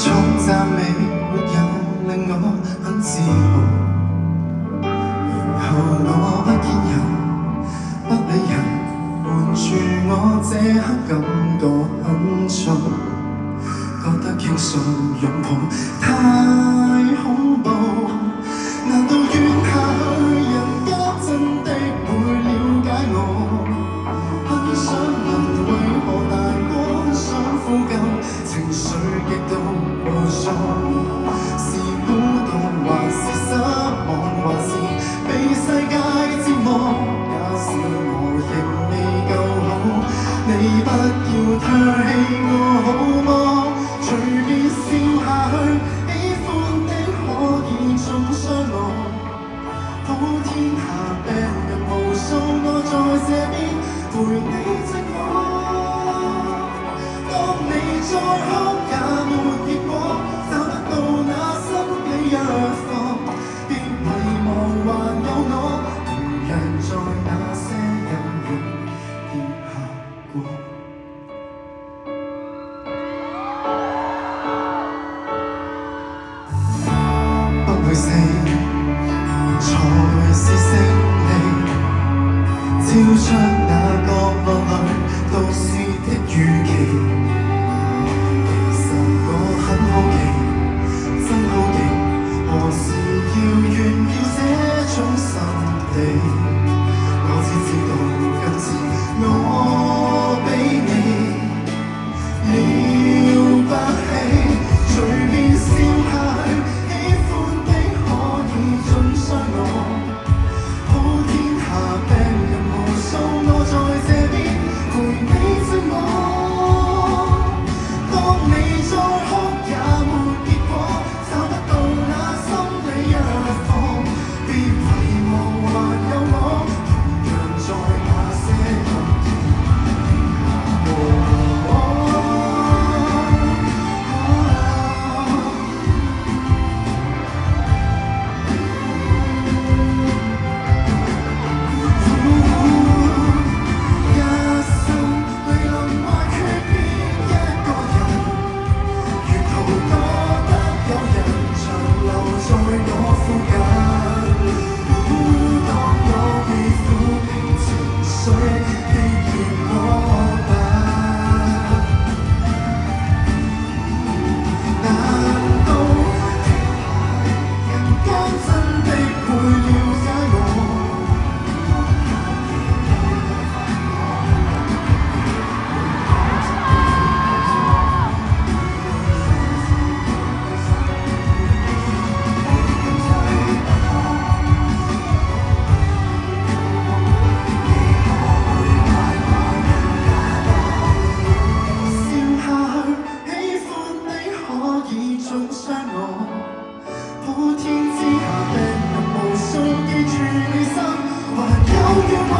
種讚美沒有令我很自豪，然後我不見人不理人，瞞住我這刻感覺很重，覺得傾訴擁抱太恐怖。難道怨下去人家真的會了解我？很想問為何難過，很想呼救，情緒極度無助，是孤獨還是失望，還是被世界折磨？假使我仍未夠好，你不要唾棄我好麼？隨便笑下去，喜歡的可以中傷我。普天下病人無數，我在這邊陪你寂寞。當你再哭也沒結果，找得到那心理藥房，別遺忘還有我，同樣在那些陰影跌下過。不會死，才是勝利。照出那角落裏都市的預期。其實我很好奇，真好奇，何時要炫耀這種心地？我只知道今次我比你了不起，隨便笑下去，喜歡的可以中傷我。普天下病人無數，我在這邊陪你寂寞。當你再哭也沒結果，找得到那心理藥房，別遺忘還有我，同樣在那些陰影跌下過。一生淚淋或訣別一個人，沿途多得有人長留在我附近。當我被撫平情緒，亦嫌我笨。難道人間真的會了解我？笑下去，喜歡的可以中傷我。普天之下病人無數，記住你心，還有願望。